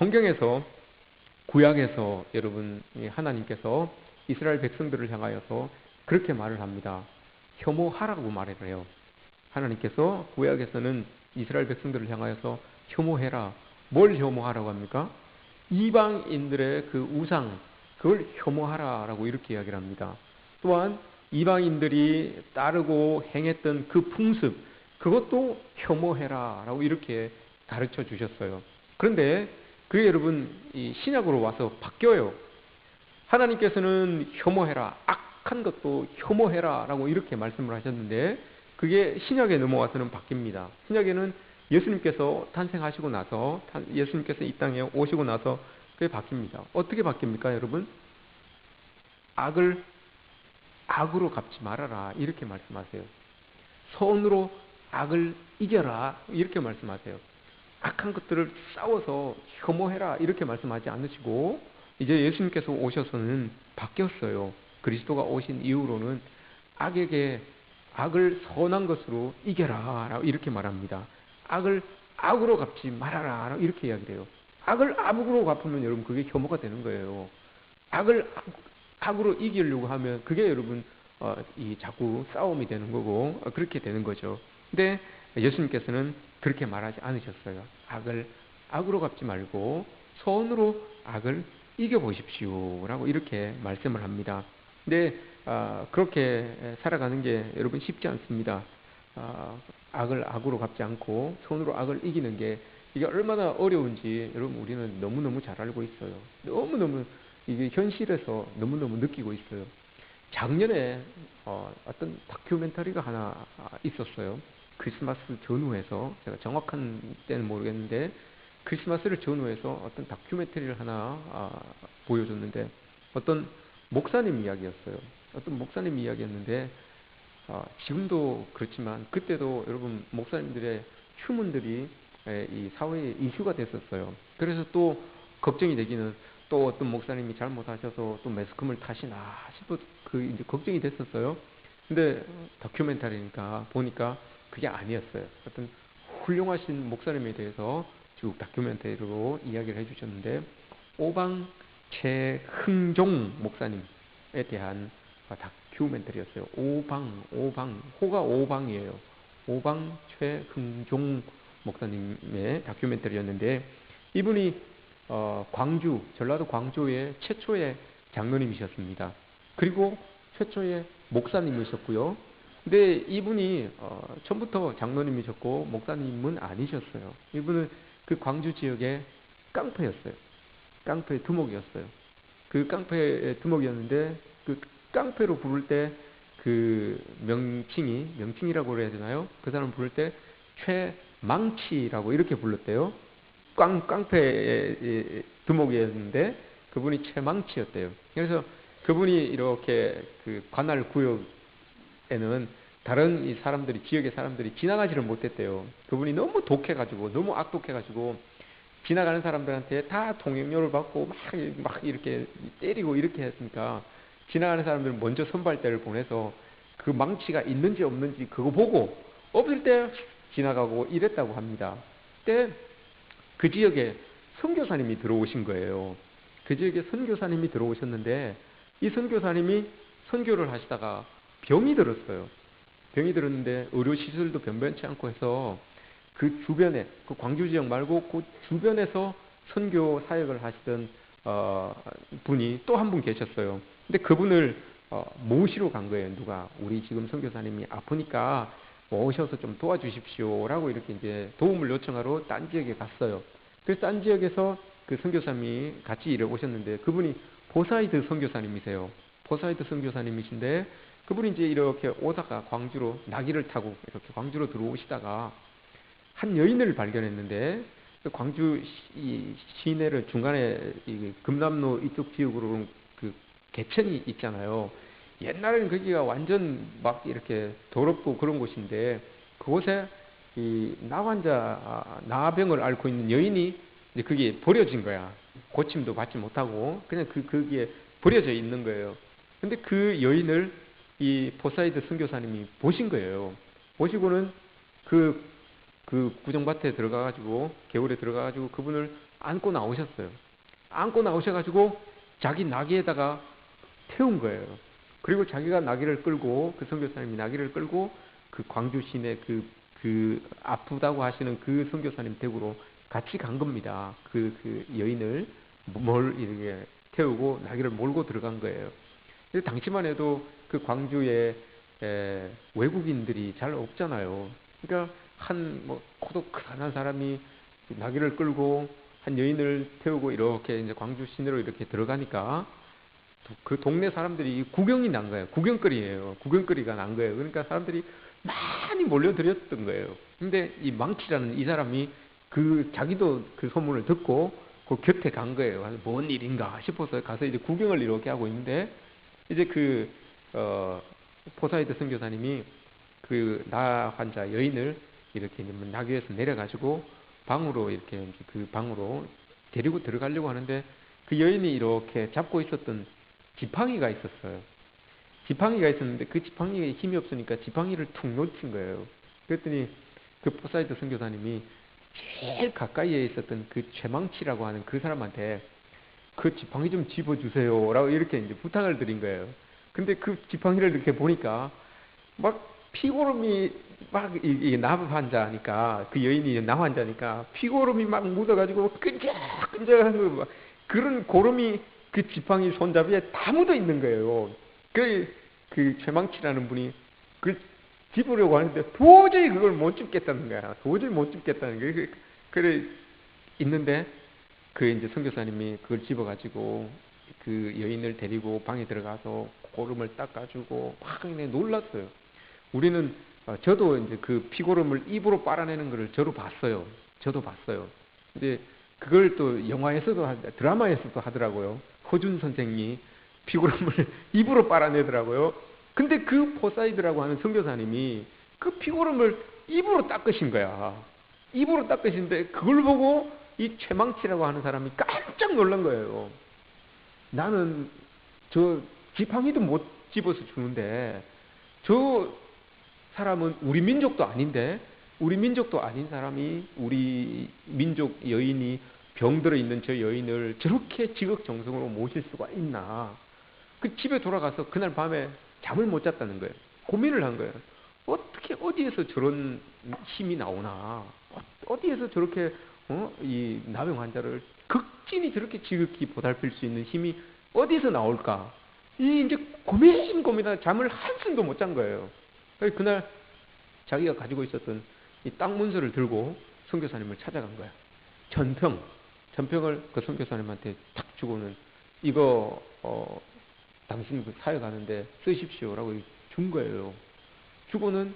성경에서 구약에서 여러분 하나님께서 이스라엘 백성들을 향하여서 그렇게 말을 합니다. 혐오하라고 말을 해요. 하나님께서 구약에서는 이스라엘 백성들을 향하여서 혐오해라. 뭘 혐오하라고 합니까? 이방인들의 그 우상, 그걸 혐오하라라고 이렇게 이야기를 합니다. 또한 이방인들이 따르고 행했던 그 풍습, 그것도 혐오해라라고 이렇게 가르쳐 주셨어요. 그런데 그게 여러분 이 신약으로 와서 바뀌어요. 하나님께서는 혐오해라, 악한 것도 혐오해라라고 이렇게 말씀을 하셨는데 그게 신약에 넘어와서는 바뀝니다. 신약에는 예수님께서 탄생하시고 나서 예수님께서 이 땅에 오시고 나서 그게 바뀝니다. 어떻게 바뀝니까, 여러분? 악을 악으로 갚지 말아라 이렇게 말씀하세요. 선으로 악을 이겨라 이렇게 말씀하세요. 악한 것들을 싸워서 혐오해라 이렇게 말씀하지 않으시고 이제 예수님께서 오셔서는 바뀌었어요. 그리스도가 오신 이후로는 악에게 악을 선한 것으로 이겨라 이렇게 말합니다. 악을 악으로 갚지 말아라 이렇게 이야기를 해요. 악을 악으로 갚으면 여러분 그게 혐오가 되는 거예요. 악을 악으로 이기려고 하면 그게 여러분 이 자꾸 싸움이 되는 거고 그렇게 되는 거죠. 근데 예수님께서는 그렇게 말하지 않으셨어요. 악을 악으로 갚지 말고 선으로 악을 이겨보십시오라고 이렇게 말씀을 합니다. 근데 그렇게 살아가는 게 여러분 쉽지 않습니다. 악을 악으로 갚지 않고 손으로 악을 이기는 게 이게 얼마나 어려운지 여러분 우리는 너무너무 잘 알고 있어요. 너무너무 이게 현실에서 너무너무 느끼고 있어요. 작년에 어떤 다큐멘터리가 하나 있었어요. 크리스마스 전후에서 제가 정확한 때는 모르겠는데 크리스마스를 전후해서 어떤 다큐멘터리를 하나 보여줬는데 어떤 목사님 이야기였어요. 어떤 목사님 이야기였는데 지금도 그렇지만 그때도 여러분 목사님들의 휴문들이 이 사회에 이슈가 됐었어요. 그래서 또 걱정이 되기는 또 어떤 목사님이 잘못하셔서 또 매스컴을 타시나 싶어 그 이제 걱정이 됐었어요. 근데 다큐멘터리니까 보니까 그게 아니었어요. 어떤 훌륭하신 목사님에 대해서 쭉 다큐멘터리로 이야기를 해주셨는데 오방 최흥종 목사님에 대한 다큐멘터리였어요. 오방 호가 오방이에요. 오방 최흥종 목사님의 다큐멘터리였는데 이분이 광주 전라도 광주의 최초의 장로님이셨습니다. 그리고 최초의 목사님이셨고요. 근데 이분이 처음부터 장로님이셨고 목사님은 아니셨어요. 이분은 그 광주 지역의 깡패였어요. 깡패 두목이었어요. 그 깡패의 두목이었는데 그 깡패로 부를 때 그 명칭이라고 그래야 되나요? 그 사람 부를 때 최망치라고 이렇게 불렀대요. 깡패의 두목이었는데 그분이 최망치였대요. 그래서 그분이 이렇게 그 관할 구역에는 다른 이 사람들이 지역의 사람들이 지나가지를 못했대요. 그분이 너무 독해가지고 너무 악독해가지고 지나가는 사람들한테 다 통행료를 받고 막 이렇게 때리고 이렇게 했으니까 지나가는 사람들은 먼저 선발대를 보내서 그 망치가 있는지 없는지 그거 보고 없을 때 지나가고 이랬다고 합니다. 그때 그 지역에 선교사님이 들어오신 거예요. 그 지역에 선교사님이 들어오셨는데 이 선교사님이 선교를 하시다가 병이 들었어요. 병이 들었는데 의료시설도 변변치 않고 해서 그 주변에 그 광주 지역 말고 그 주변에서 선교 사역을 하시던 분이 또 한 분 계셨어요. 근데 그분을 모시러 간 거예요. 누가 우리 지금 선교사님이 아프니까 오셔서 좀 도와주십시오라고 이렇게 이제 도움을 요청하러 딴 지역에 갔어요. 그래서 딴 지역에서 그 선교사님이 같이 일해 오셨는데 그분이 보사이드 선교사님이세요. 보사이드 선교사님이신데 그분이 이제 이렇게 오다가 광주로 나귀를 타고 이렇게 광주로 들어오시다가 한 여인을 발견했는데 광주 시내를 중간에 이 금남로 이쪽 지역으로 그 개천이 있잖아요. 옛날에는 거기가 완전 막 이렇게 더럽고 그런 곳인데 그곳에 이 나병을 앓고 있는 여인이 이제 그게 버려진 거야. 고침도 받지 못하고 그냥 거기에 버려져 있는 거예요. 근데 그 여인을 이 포사이드 선교사님이 보신 거예요. 보시고는 그 구정밭에 들어가가지고 개울에 들어가가지고 그분을 안고 나오셨어요. 안고 나오셔가지고 자기 나귀에다가 태운 거예요. 그리고 자기가 나귀를 끌고, 그 선교사님이 나귀를 끌고 그 광주 시내 그 아프다고 하시는 그 선교사님 댁으로 같이 간 겁니다. 그 여인을 이렇게 태우고 나귀를 몰고 들어간 거예요. 근데 당시만 해도 그 광주에 외국인들이 잘 없잖아요. 그러니까 고독한 사람이 나귀를 끌고 한 여인을 태우고 이렇게 이제 광주 시내로 이렇게 들어가니까 그 동네 사람들이 구경이 난 거예요. 구경거리예요. 구경거리가 난 거예요. 그러니까 사람들이 많이 몰려들었던 거예요. 근데 이 망치라는 이 사람이 자기도 그 소문을 듣고 그 곁에 간 거예요. 뭔 일인가 싶어서 가서 이제 구경을 이렇게 하고 있는데, 이제 포사이드 선교사님이 그 나 환자 여인을 이렇게 나귀에서 내려가지고 방으로 이렇게 그 방으로 데리고 들어가려고 하는데, 그 여인이 이렇게 잡고 있었던 지팡이가 있었어요. 지팡이가 있었는데 그 지팡이에 힘이 없으니까 지팡이를 툭 놓친 거예요. 그랬더니 그 포사이드 선교사님이 제일 가까이에 있었던 그 최망치라고 하는 그 사람한테 그 지팡이 좀 집어주세요 라고 이렇게 이제 부탁을 드린 거예요. 근데 그 지팡이를 이렇게 보니까 막 피고름이 막 이게 납 환자니까, 그 여인이 납 환자니까 피고름이 막 묻어가지고 끈적끈적한 거 막 그런 고름이 그 지팡이 손잡이에 다 묻어 있는 거예요. 그 최망치라는 분이 그걸 집으려고 하는데 도저히 그걸 못 집겠다는 거야. 도저히 못 집겠다는 거야. 그래 있는데 그 이제 선교사님이 그걸 집어가지고 그 여인을 데리고 방에 들어가서 고름을 닦아주고 막 놀랐어요. 우리는 저도 이제 그 피고름을 입으로 빨아내는 거를 저도 봤어요. 근데 그걸 또 영화에서도 드라마에서도 하더라고요. 허준 선생이 피고름을 입으로 빨아내더라고요. 근데 그 포사이드라고 하는 선교사님이 그 피고름을 입으로 닦으신 거야. 입으로 닦으신데 그걸 보고 이 최망치라고 하는 사람이 깜짝 놀란 거예요. 나는 저 지팡이도 못 집어서 주는데 저 사람은 우리 민족도 아닌데, 우리 민족도 아닌 사람이 우리 민족 여인이 병들어 있는 저 여인을 저렇게 지극정성으로 모실 수가 있나. 그 집에 돌아가서 그날 밤에 잠을 못 잤다는 거예요. 고민을 한 거예요. 어디에서 저런 힘이 나오나. 어디에서 저렇게 이 나병 환자를 극진히 저렇게 지극히 보살필 수 있는 힘이 어디서 나올까. 이제 고민하다 잠을 한숨도 못 잔 거예요. 그날 자기가 가지고 있었던 이 땅 문서를 들고 선교사님을 찾아간 거야. 전평을 그 선교사님한테 탁 주고는 이거 당신이 그 사역하는데 쓰십시오라고 준 거예요. 주고는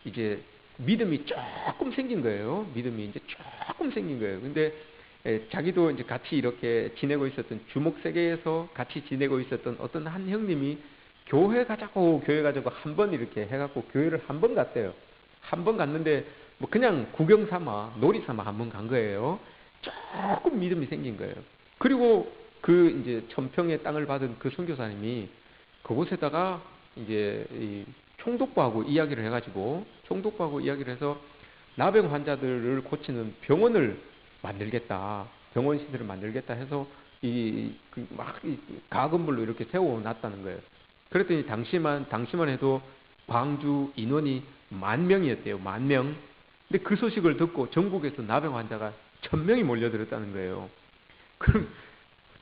이제 믿음이 조금 생긴 거예요. 근데 자기도 이제 같이 이렇게 지내고 있었던 주목 세계에서 같이 지내고 있었던 어떤 한 형님이 교회 가자고 한번 이렇게 해갖고 교회를 한 번 갔대요. 한 번 갔는데 뭐 그냥 구경 삼아 놀이 삼아 한 번 간 거예요. 조금 믿음이 생긴 거예요. 그리고 그 이제 천평의 땅을 받은 그 선교사님이 그곳에다가 이제 이 총독부하고 이야기를 해가지고 해서 나병 환자들을 고치는 병원을 만들겠다. 병원 시설을 만들겠다 해서 이 가건물로 이렇게 세워놨다는 거예요. 그랬더니 당시만 해도 광주 인원이 10,000명이었대요. 10,000명. 근데 그 소식을 듣고 전국에서 나병 환자가 1,000명이 몰려들었다는 거예요. 그럼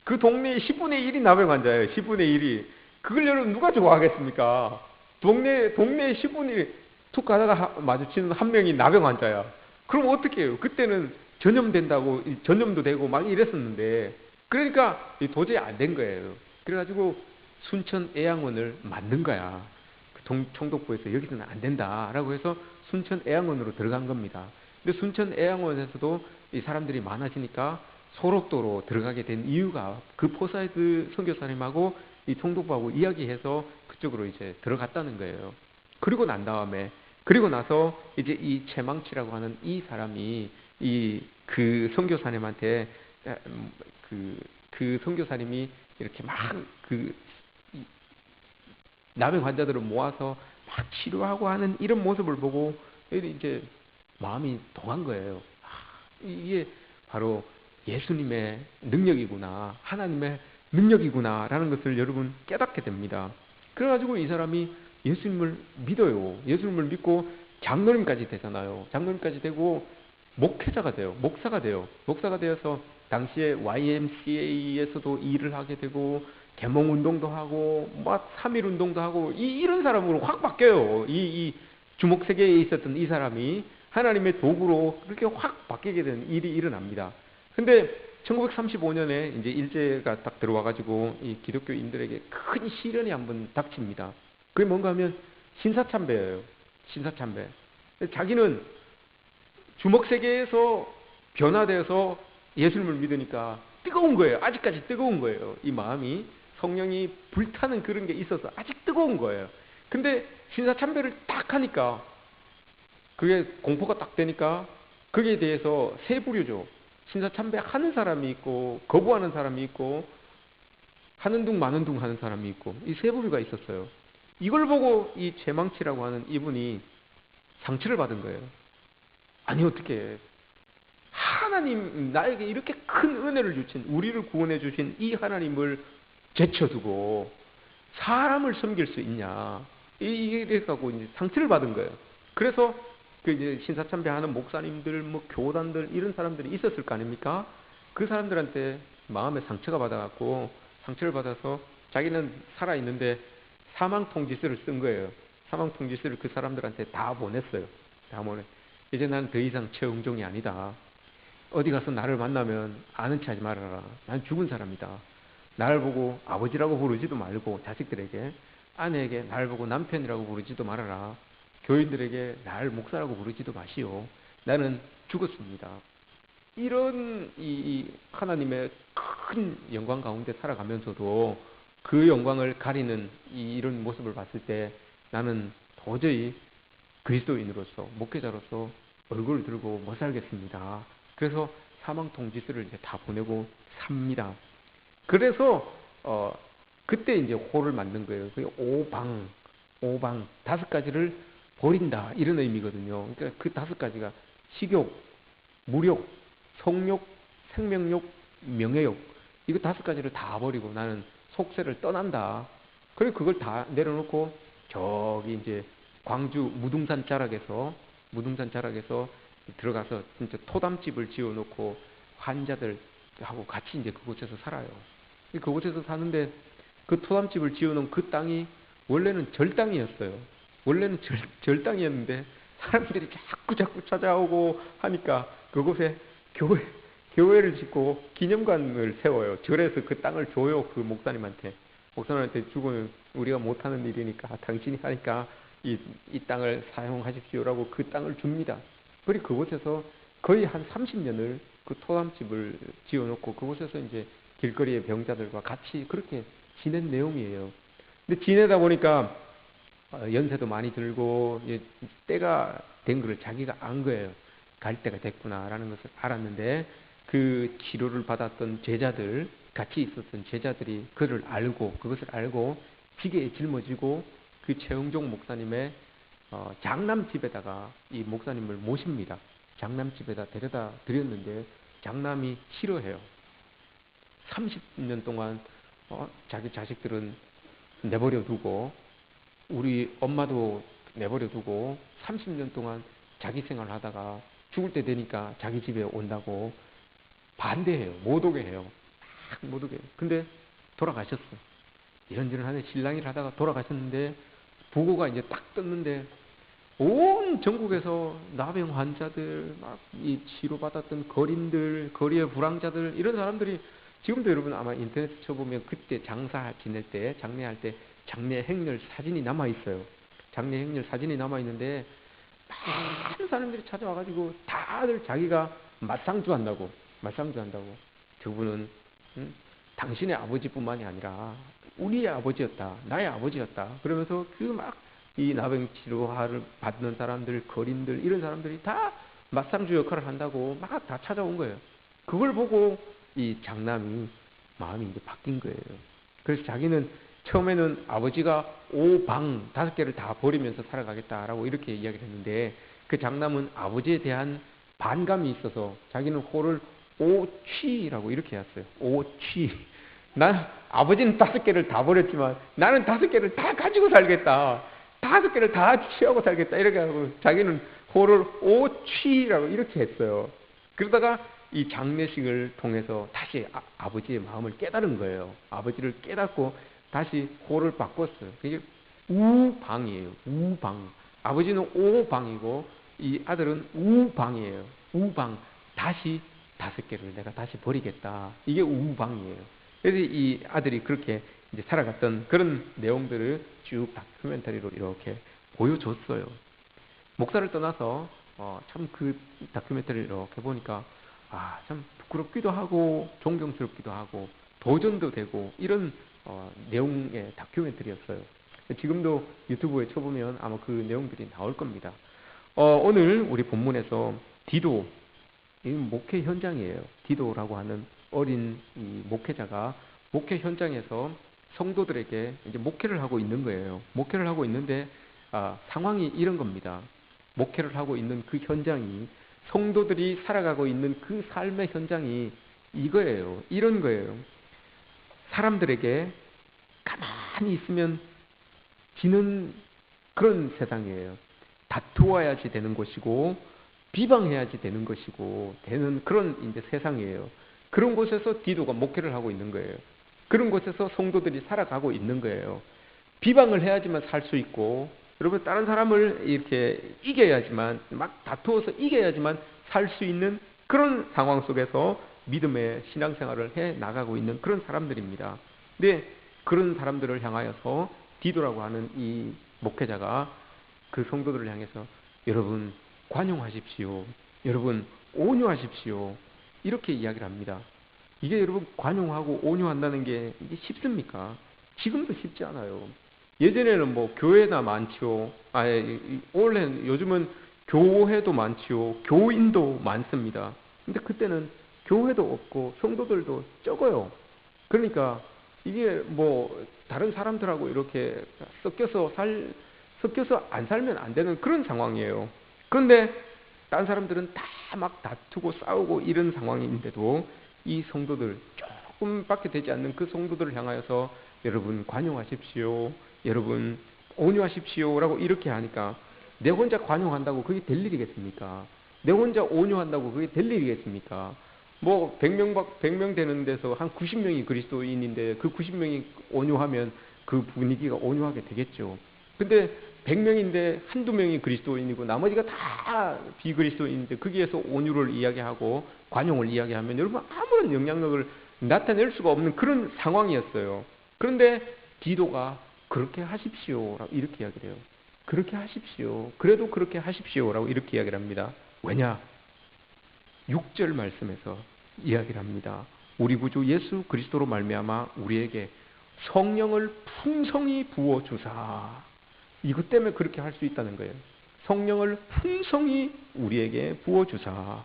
그 동네의 10분의 1이 나병 환자예요. 10분의 1이. 그걸 여러분 누가 좋아하겠습니까? 동네의 10분의 1, 툭 가다가 마주치는 한 명이 나병 환자야. 그럼 어떻게 해요? 그때는 전염된다고, 전염도 되고 막 이랬었는데, 그러니까 도저히 안 된 거예요. 그래가지고 순천 애양원을 만든 거야. 총독부에서 여기서는 안 된다라고 해서 순천 애양원으로 들어간 겁니다. 근데 순천 애양원에서도 이 사람들이 많아지니까 소록도로 들어가게 된 이유가 그 포사이드 선교사님하고 이 총독부하고 이야기해서 그쪽으로 이제 들어갔다는 거예요. 그리고 나서 이제 이 최망치라고 하는 이 사람이 그 선교사님한테 그 선교사님이 이렇게 막 나병 환자들을 모아서 막 치료하고 하는 이런 모습을 보고 이제 마음이 동한 거예요. 이게 바로 예수님의 능력이구나, 하나님의 능력이구나라는 것을 여러분 깨닫게 됩니다. 그래가지고 이 사람이 예수님을 믿어요. 예수님을 믿고 장로님까지 되잖아요. 장로님까지 되고 목회자가 돼요. 목사가 돼요. 목사가 되어서 당시에 YMCA에서도 일을 하게 되고 계몽 운동도 하고 막 3.1 운동도 하고 이런 사람으로 확 바뀌어요. 이 주목 세계에 있었던 이 사람이 하나님의 도구로 그렇게 확 바뀌게 된 일이 일어납니다. 근데 1935년에 이제 일제가 딱 들어와가지고 이 기독교인들에게 큰 시련이 한번 닥칩니다. 그게 뭔가 하면 신사참배예요. 신사참배. 자기는 주목 세계에서 변화되어서 예수님을 믿으니까 뜨거운 거예요. 아직까지 뜨거운 거예요. 이 마음이 성령이 불타는 그런 게 있어서 아직 뜨거운 거예요. 근데 신사참배를 딱 하니까 그게 공포가 딱 되니까 거기에 대해서 세 부류죠. 신사참배 하는 사람이 있고 거부하는 사람이 있고 하는 둥 마는 둥 하는 사람이 있고 이 세 부류가 있었어요. 이걸 보고 이 최망치라고 하는 이분이 상처를 받은 거예요. 아니 어떻게 하나님 나에게 이렇게 큰 은혜를 주신 우리를 구원해 주신 이 하나님을 제쳐두고 사람을 섬길 수 있냐 이게 갖고 이제 상처를 받은 거예요. 그래서 그 이제 신사참배하는 목사님들 뭐 교단들 이런 사람들이 있었을 거 아닙니까? 그 사람들한테 마음에 상처가 받아갖고 상처를 받아서 자기는 살아 있는데 사망 통지서를 쓴 거예요. 사망 통지서를 그 사람들한테 다 보냈어요. 다 보내. 이제 난 더 이상 최응종이 아니다. 어디 가서 나를 만나면 아는 체 하지 말아라. 난 죽은 사람이다. 나를 보고 아버지라고 부르지도 말고 자식들에게 아내에게 나를 보고 남편이라고 부르지도 말아라. 교인들에게 나를 목사라고 부르지도 마시오. 나는 죽었습니다. 이런 이 하나님의 큰 영광 가운데 살아가면서도 그 영광을 가리는 이런 모습을 봤을 때 나는 도저히 그리스도인으로서 목회자로서 얼굴을 들고 못 살겠습니다. 그래서 사망 통지서를 이제 다 보내고 삽니다. 그래서 그때 이제 호를 만든 거예요. 그 오방 5가지를 버린다 이런 의미거든요. 그러니까 그 5가지가 식욕, 무욕, 성욕, 생명욕, 명예욕 이거 5가지를 다 버리고 나는 속세를 떠난다. 그리고 그걸 다 내려놓고 저기 이제 광주 무등산 자락에서 들어가서 진짜 토담집을 지어놓고 환자들하고 같이 이제 그곳에서 살아요. 그곳에서 사는데 그 토담집을 지어놓은 그 땅이 원래는 절땅이었어요. 원래는 절땅이었는데 사람들이 자꾸 찾아오고 하니까 그곳에 교회를 짓고 기념관을 세워요. 절에서 그 땅을 줘요. 그 목사님한테. 목사님한테 주고는 우리가 못하는 일이니까 당신이 하니까 이 땅을 사용하십시오라고 그 땅을 줍니다. 그리고 그곳에서 거의 한 30년을 그 토담집을 지어놓고 그곳에서 이제 길거리의 병자들과 같이 그렇게 지낸 내용이에요. 근데 지내다 보니까 연세도 많이 들고 때가 된 거를 자기가 안 거예요. 갈 때가 됐구나라는 것을 알았는데 그 치료를 받았던 제자들 같이 있었던 제자들이 그것을 알고 지게에 짊어지고 그 최응종 목사님의 장남집에다가 이 목사님을 모십니다. 장남집에다 데려다 드렸는데 장남이 싫어해요. 30년 동안 자기 자식들은 내버려 두고 우리 엄마도 내버려 두고 30년 동안 자기 생활을 하다가 죽을 때 되니까 자기 집에 온다고 반대해요. 못 오게 해요. 못 오게 해요. 근데 돌아가셨어. 이런저런 하는 신랑이를 하다가 돌아가셨는데 부고가 이제 딱 떴는데 온 전국에서 나병 환자들, 막 이 치료받았던 거린들, 거리의 불황자들 이런 사람들이 지금도 여러분 아마 인터넷에 쳐보면 그때 장사 지낼 때, 장례할 때 장례 행렬 사진이 남아 있어요. 장례 행렬 사진이 남아 있는데 많은 사람들이 찾아와가지고 다들 자기가 맞상주 한다고. 저분은 당신의 아버지뿐만이 아니라 우리의 아버지였다. 나의 아버지였다. 그러면서 그 막 이 나병 치료를 받는 사람들, 거린들 이런 사람들이 다 맞상주 역할을 한다고 막 다 찾아온 거예요. 그걸 보고 이 장남이 마음이 이제 바뀐 거예요. 그래서 자기는 처음에는 아버지가 5방 5개를 다 버리면서 살아가겠다라고 이렇게 이야기를 했는데 그 장남은 아버지에 대한 반감이 있어서 자기는 호를 오취라고 이렇게 했어요. 오취. 아버지는 5개를 다 버렸지만 나는 5개를 다 가지고 살겠다. 5개를 다 취하고 살겠다. 이렇게 하고 자기는 호를 오취라고 이렇게 했어요. 그러다가 이 장례식을 통해서 다시 아버지의 마음을 깨달은 거예요. 아버지를 깨닫고 다시 호를 바꿨어요. 그게 우방이에요. 우방. 아버지는 오방이고 이 아들은 우방이에요. 우방. 다시 5개를 내가 다시 버리겠다. 이게 우방이에요. 그래서 이 아들이 그렇게 이제 살아갔던 그런 내용들을 쭉 다큐멘터리로 이렇게 보여줬어요. 목사를 떠나서 참 그 다큐멘터리를 이렇게 보니까 참 부끄럽기도 하고 존경스럽기도 하고 도전도 되고 이런 내용의 다큐멘터리였어요. 지금도 유튜브에 쳐보면 아마 그 내용들이 나올 겁니다. 오늘 우리 본문에서 디도, 이 목회 현장이에요. 디도라고 하는 어린 이 목회자가 목회 현장에서 성도들에게 이제 목회를 하고 있는 거예요. 목회를 하고 있는데 상황이 이런 겁니다. 목회를 하고 있는 그 현장이, 성도들이 살아가고 있는 그 삶의 현장이 이거예요. 이런 거예요. 사람들에게 가만히 있으면 지는 그런 세상이에요. 다투어야지 되는 것이고 비방해야지 되는 것이고 되는 그런 이제 세상이에요. 그런 곳에서 디도가 목회를 하고 있는 거예요. 그런 곳에서 성도들이 살아가고 있는 거예요. 비방을 해야지만 살 수 있고, 여러분 다른 사람을 이렇게 이겨야지만, 막 다투어서 이겨야지만 살 수 있는 그런 상황 속에서 믿음의 신앙생활을 해 나가고 있는 그런 사람들입니다. 근데 그런 사람들을 향하여서 디도라고 하는 이 목회자가 그 성도들을 향해서 여러분 관용하십시오. 여러분 온유하십시오. 이렇게 이야기를 합니다. 이게 여러분 관용하고 온유한다는 게 이게 쉽습니까? 지금도 쉽지 않아요. 예전에는 뭐 교회나 많지요. 원래 요즘은 교회도 많지요. 교인도 많습니다. 근데 그때는 교회도 없고 성도들도 적어요. 그러니까 이게 뭐 다른 사람들하고 이렇게 섞여서 안 살면 안 되는 그런 상황이에요. 그런데 다른 사람들은 다 막 다투고 싸우고 이런 상황인데도 이 성도들, 조금밖에 되지 않는 그 성도들을 향하여서 여러분 관용하십시오. 여러분 온유하십시오. 라고 이렇게 하니까 내 혼자 관용한다고 그게 될 일이겠습니까? 내 혼자 온유한다고 그게 될 일이겠습니까? 뭐 100명 되는 데서 한 90명이 그리스도인인데 그 90명이 온유하면 그 분위기가 온유하게 되겠죠. 근데 100명인데 한두 명이 그리스도인이고 나머지가 다 비그리스도인인데 거기에서 온유를 이야기하고 관용을 이야기하면 여러분 아무런 영향력을 나타낼 수가 없는 그런 상황이었어요. 그런데 디도가 그렇게 하십시오 라고 이렇게 이야기를 해요. 그렇게 하십시오. 그래도 그렇게 하십시오 라고 이렇게 이야기를 합니다. 왜냐? 6절 말씀에서 이야기를 합니다. 우리 구주 예수 그리스도로 말미암아 우리에게 성령을 풍성히 부어주사. 이것 때문에 그렇게 할 수 있다는 거예요. 성령을 풍성히 우리에게 부어주사.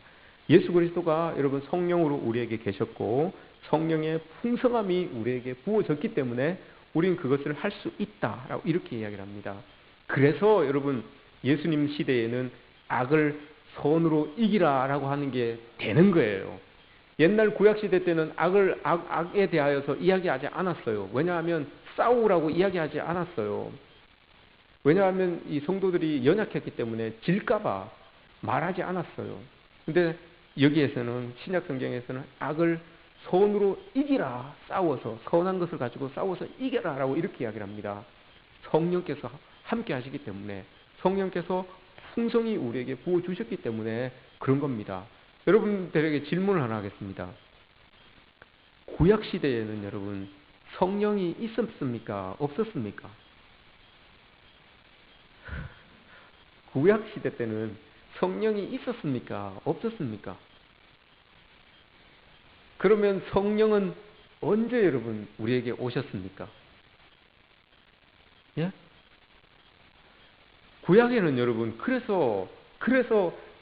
예수 그리스도가 여러분 성령으로 우리에게 계셨고 성령의 풍성함이 우리에게 부어졌기 때문에 우리는 그것을 할 수 있다라고 이렇게 이야기를 합니다. 그래서 여러분 예수님 시대에는 악을 선으로 이기라라고 하는 게 되는 거예요. 옛날 구약시대 때는 악에 대하여서 이야기하지 않았어요. 왜냐하면 싸우라고 이야기하지 않았어요. 왜냐하면 이 성도들이 연약했기 때문에 질까봐 말하지 않았어요. 근데 여기에서는 신약 성경에서는 악을 선으로 이기라, 싸워서 선한 것을 가지고 싸워서 이겨라라고 이렇게 이야기를 합니다. 성령께서 함께 하시기 때문에, 성령께서 풍성히 우리에게 부어주셨기 때문에 그런 겁니다. 여러분들에게 질문을 하나 하겠습니다. 구약시대에는 여러분 성령이 있었습니까? 없었습니까? 구약시대 때는 성령이 있었습니까? 없었습니까? 그러면 성령은 언제 여러분 우리에게 오셨습니까? 예? 구약에는 여러분 그래서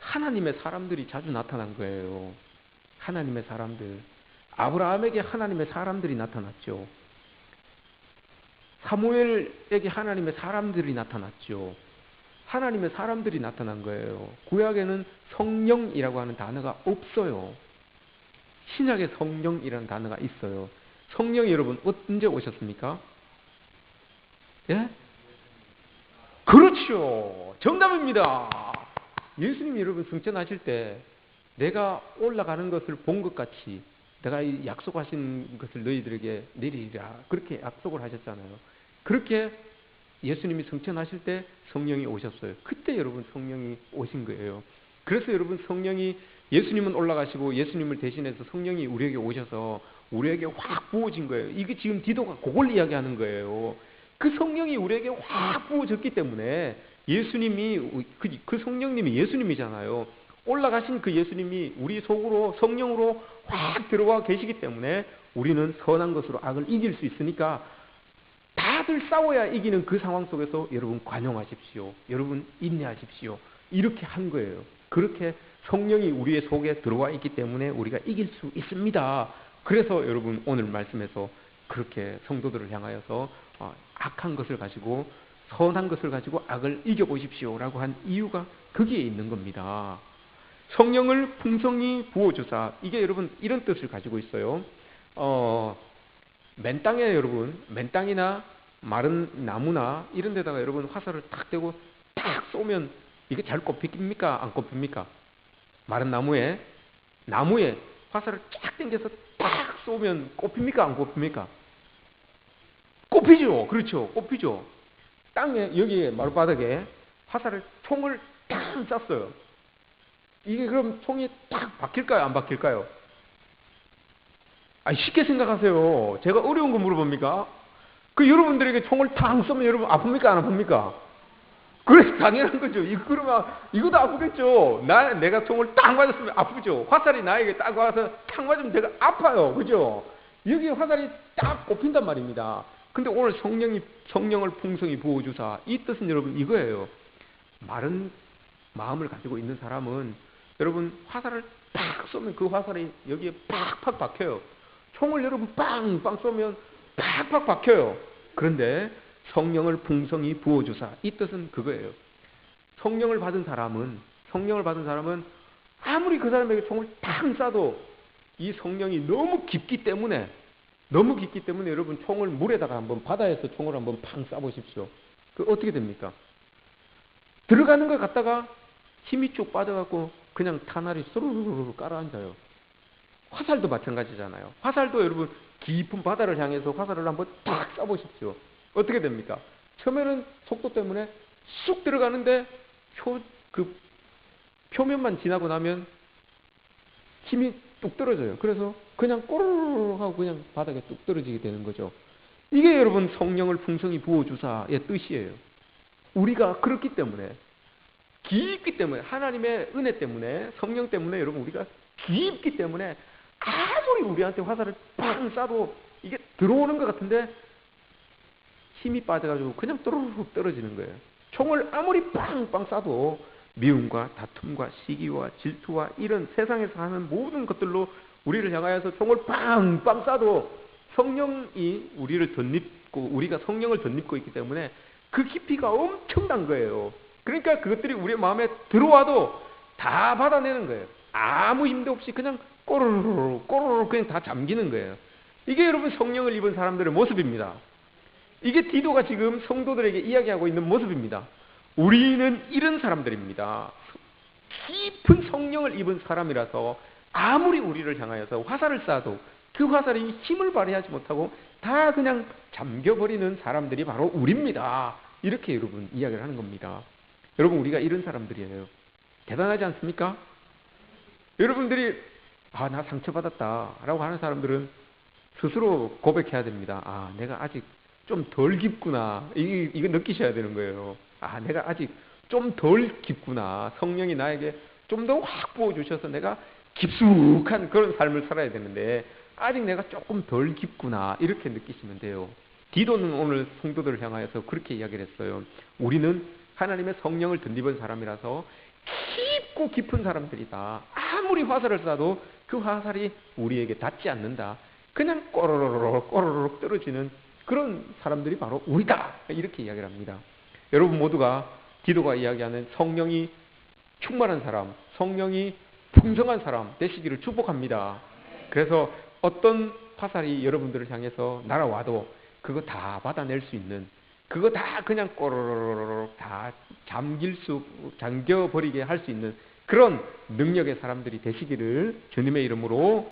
하나님의 사람들이 자주 나타난 거예요. 하나님의 사람들. 아브라함에게 하나님의 사람들이 나타났죠. 사무엘에게 하나님의 사람들이 나타났죠. 하나님의 사람들이 나타난 거예요. 구약에는 성령이라고 하는 단어가 없어요. 신약에 성령이라는 단어가 있어요. 성령이 여러분 언제 오셨습니까? 예? 그렇죠. 정답입니다. 예수님이 여러분 승천하실 때 내가 올라가는 것을 본 것 같이 내가 이 약속하신 것을 너희들에게 내리리라 그렇게 약속을 하셨잖아요. 그렇게 예수님이 승천하실 때 성령이 오셨어요. 그때 여러분 성령이 오신 거예요. 그래서 여러분 성령이 예수님은 올라가시고 예수님을 대신해서 성령이 우리에게 오셔서 우리에게 확 부어진 거예요. 이게 지금 디도가 그걸 이야기하는 거예요. 그 성령이 우리에게 확 부어졌기 때문에 예수님이 그 성령님이 예수님이잖아요. 올라가신 그 예수님이 우리 속으로 성령으로 확 들어와 계시기 때문에 우리는 선한 것으로 악을 이길 수 있으니까 다들 싸워야 이기는 그 상황 속에서 여러분 관용하십시오. 여러분 인내하십시오. 이렇게 한 거예요. 그렇게 성령이 우리의 속에 들어와 있기 때문에 우리가 이길 수 있습니다. 그래서 여러분 오늘 말씀에서 그렇게 성도들을 향하여서 악한 것을 가지고 선한 것을 가지고 악을 이겨보십시오라고 한 이유가 거기에 있는 겁니다. 성령을 풍성히 부어주사 이게 여러분 이런 뜻을 가지고 있어요. 맨 땅에 여러분 맨 땅이나 마른 나무나 이런 데다가 여러분 화살을 탁 대고 딱 쏘면 이게 잘 꼽힙니까? 안 꼽힙니까? 마른 나무에 화살을 쫙 당겨서 딱 쏘면 꼽힙니까? 안 꼽힙니까? 꼽히죠. 그렇죠. 꼽히죠. 땅에 여기에 마룻바닥에 총을 딱 쐈어요. 이게 그럼 총이 딱 박힐까요? 안 박힐까요? 쉽게 생각하세요. 제가 어려운 거 물어봅니까? 여러분들에게 총을 탁 쏘면 여러분 아픕니까? 안 아픕니까? 그래, 당연한 거죠. 그러면 이것도 아프겠죠. 내가 총을 딱 맞았으면 아프죠. 화살이 나에게 딱 와서 탁 맞으면 제가 아파요. 그죠? 여기 화살이 딱 꼽힌단 말입니다. 근데 오늘 성령을 풍성히 부어주사 이 뜻은 여러분 이거예요. 마른 마음을 가지고 있는 사람은 여러분 화살을 팍 쏘면 그 화살이 여기에 팍팍 박혀요. 총을 여러분 빵빵 쏘면 팍팍 박혀요. 그런데 성령을 풍성히 부어주사 이 뜻은 그거예요. 성령을 받은 사람은 아무리 그 사람에게 총을 탁 쏴도 이 성령이 너무 깊기 때문에 여러분 총을 물에다가 바다에서 총을 한번 팡 쏴보십시오. 어떻게 됩니까? 들어가는 걸 갖다가 힘이 쭉 빠져갖고 그냥 탄알이 쏘르르르 깔아앉아요. 화살도 마찬가지잖아요. 화살도 여러분 깊은 바다를 향해서 화살을 한번 딱 쏴보십시오. 어떻게 됩니까? 처음에는 속도 때문에 쑥 들어가는데 표면만 지나고 나면 힘이 뚝 떨어져요. 그래서 그냥 꼬르르 하고 그냥 바닥에 뚝 떨어지게 되는 거죠. 이게 여러분 성령을 풍성히 부어주사의 뜻이에요. 우리가 그렇기 때문에 깊기 때문에 하나님의 은혜 때문에 성령 때문에 여러분 우리가 깊기 때문에 아무리 우리한테 화살을 빵 쏴도 이게 들어오는 것 같은데 힘이 빠져가지고 그냥 또르륵 떨어지는 거예요. 총을 아무리 빵빵 쏴도 미움과 다툼과 시기와 질투와 이런 세상에서 하는 모든 것들로 우리를 향하여서 총을 빵빵 쏴도 성령이 우리를 덧입고 우리가 성령을 덧입고 있기 때문에 그 깊이가 엄청난 거예요. 그러니까 그것들이 우리 마음에 들어와도 다 받아내는 거예요. 아무 힘도 없이 그냥 꼬르르 그냥 다 잠기는 거예요. 이게 여러분 성령을 입은 사람들의 모습입니다. 이게 디도가 지금 성도들에게 이야기하고 있는 모습입니다. 우리는 이런 사람들입니다. 깊은 성령을 입은 사람이라서 아무리 우리를 향하여서 화살을 쏴도 그 화살이 힘을 발휘하지 못하고 다 그냥 잠겨버리는 사람들이 바로 우리입니다. 이렇게 여러분 이야기를 하는 겁니다. 여러분 우리가 이런 사람들이에요. 대단하지 않습니까? 여러분들이 나 상처받았다 라고 하는 사람들은 스스로 고백해야 됩니다. 내가 아직 좀 덜 깊구나. 이거 느끼셔야 되는 거예요. 내가 아직 좀 덜 깊구나. 성령이 나에게 좀 더 확 부어주셔서 내가 깊숙한 그런 삶을 살아야 되는데 아직 내가 조금 덜 깊구나. 이렇게 느끼시면 돼요. 디도는 오늘 성도들을 향하여서 그렇게 이야기를 했어요. 우리는 하나님의 성령을 덧입은 사람이라서 깊고 깊은 사람들이다. 아무리 화살을 쏴도 그 화살이 우리에게 닿지 않는다. 그냥 꼬르륵 떨어지는 그런 사람들이 바로 우리다. 이렇게 이야기를 합니다. 여러분 모두가 디도가 이야기하는 성령이 충만한 사람, 성령이 풍성한 사람 되시기를 축복합니다. 그래서 어떤 화살이 여러분들을 향해서 날아와도 그거 다 받아낼 수 있는, 그거 다 그냥 꼬르륵 다 잠겨버리게 할 수 있는 그런 능력의 사람들이 되시기를 주님의 이름으로